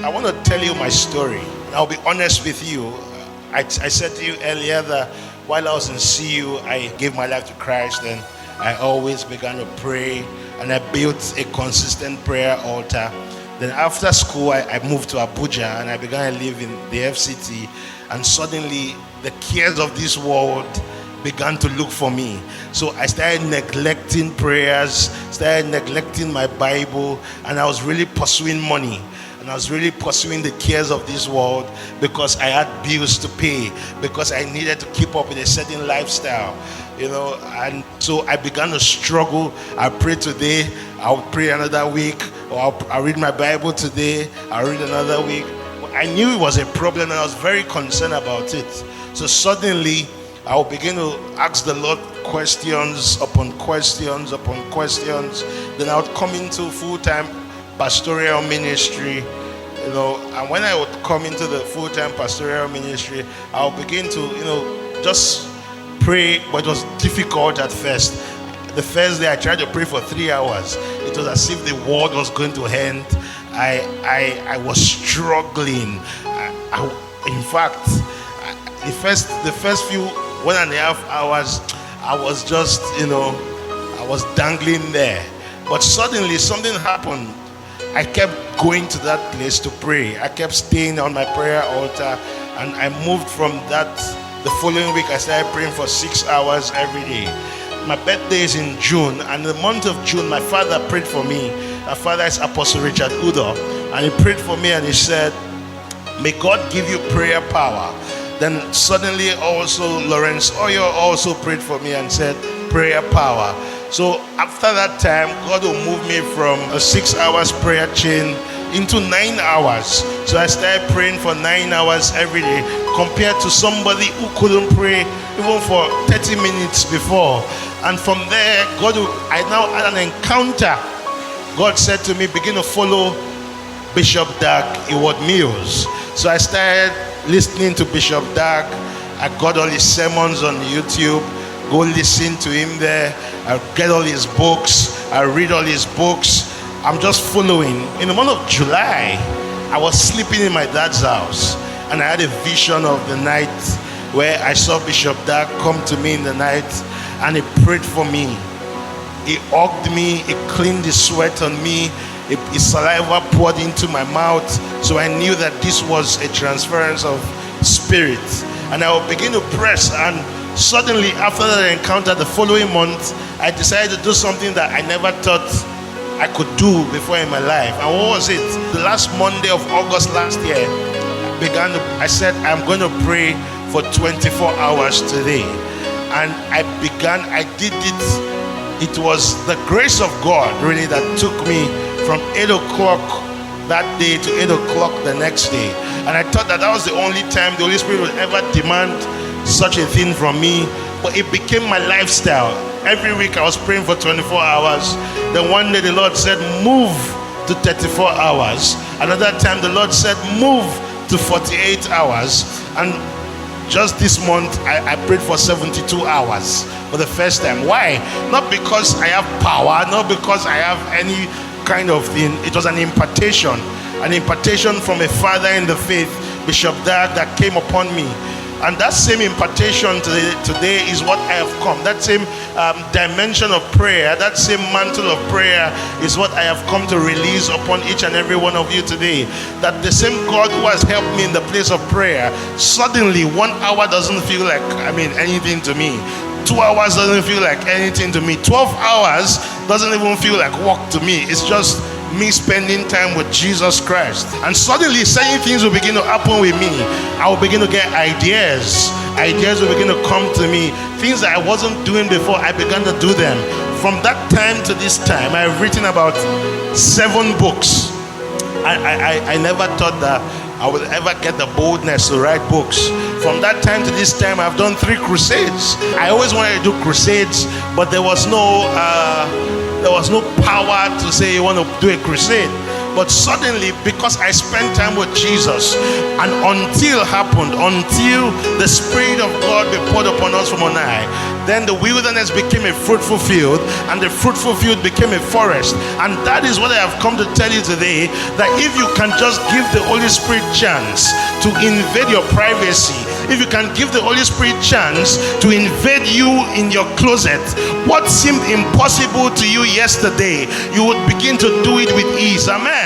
I want to tell you my story. I'll be honest with you. I said to you earlier that while I was in CU, I gave my life to Christ, and I always began to pray, and I built a consistent prayer altar. Then after school, I moved to Abuja, and I began to live in the FCT, and suddenly the cares of this world began to look for me. So I started neglecting prayers, started neglecting my Bible, and I was really pursuing money. And I was really pursuing the cares of this world because I had bills to pay, because I needed to keep up with a certain lifestyle, and so I began to struggle. I pray today, I'll pray another week, or I'll read my Bible today, I'll read another week. I knew it was a problem, and I was very concerned about it. So suddenly, I will begin to ask the Lord questions upon questions upon questions. Then I would come into full-time pastoral ministry, and when I would come into the full-time pastoral ministry, I'll begin to, just pray, but it was difficult at first. The first day I tried to pray for 3 hours. It was as if the world was going to end. I was struggling. In fact, the first few 1.5 hours, I was just, I was dangling there. But suddenly something happened. I kept going to that place to pray. I kept staying on my prayer altar, and I moved from that. The following week, I started praying for 6 hours every day. My birthday is in June, and in the month of June, my father prayed for me. My father is Apostle Richard Udo, and he prayed for me, and he said, "May God give you prayer power." Then suddenly also Lawrence Oyo also prayed for me and said, "Prayer power." So after that time, God will move me from a 6 hours prayer chain into 9 hours. So I started praying for 9 hours every day, compared to somebody who couldn't pray even for 30 minutes before. And from there, I now had an encounter. God said to me, begin to follow Bishop Dag Eward Mills. So I started listening to Bishop Dag. I got all his sermons on YouTube. Go listen to him there. I get all his books. I read all his books. I'm just following. In the month of July, I was sleeping in my dad's house, and I had a vision of the night where I saw Bishop Dag come to me in the night, and he prayed for me. He hugged me. He cleaned the sweat on me. His saliva poured into my mouth. So I knew that this was a transference of spirit. And I would begin to press, and suddenly after that encounter, the following month, I decided to do something that I never thought I could do before in my life. And what was it? The last Monday of August last year, I said, I'm going to pray for 24 hours today. And I did it. It was the grace of God really that took me from 8 o'clock that day to 8 o'clock the next day. And I thought that was the only time the Holy Spirit would ever demand such a thing from me. But it became my lifestyle. Every week I was praying for 24 hours. Then one day the Lord said, move to 34 hours. Another time the Lord said, move to 48 hours. And just this month I prayed for 72 hours for the first time. Why? Not because I have power, not because I have any kind of thing. It was an impartation from a father in the faith, Bishop Dag, that came upon me. And that same impartation today is what I have come. That same dimension of prayer, that same mantle of prayer is what I have come to release upon each and every one of you today. That the same God who has helped me in the place of prayer, suddenly 1 hour doesn't feel like anything to me. 2 hours doesn't feel like anything to me. 12 hours doesn't even feel like work to me. It's just me spending time with Jesus Christ. And suddenly certain things will begin to happen with me. I will begin to get ideas. Ideas will begin to come to me. Things that I wasn't doing before, I began to do them. From that time to this time, I've written about 7 books. I never thought that I would ever get the boldness to write books. From that time to this time, I've done 3 crusades. I always wanted to do crusades, but there was no power to say you want to do a crusade. But suddenly, because I spent time with Jesus, and until the Spirit of God be poured upon us from on high, then the wilderness became a fruitful field, and the fruitful field became a forest. And that is what I have come to tell you today, that if you can just give the Holy Spirit chance to invade your privacy, if you can give the Holy Spirit chance to invade you in your closet, what seemed impossible to you yesterday, you would begin to do it with ease. Amen.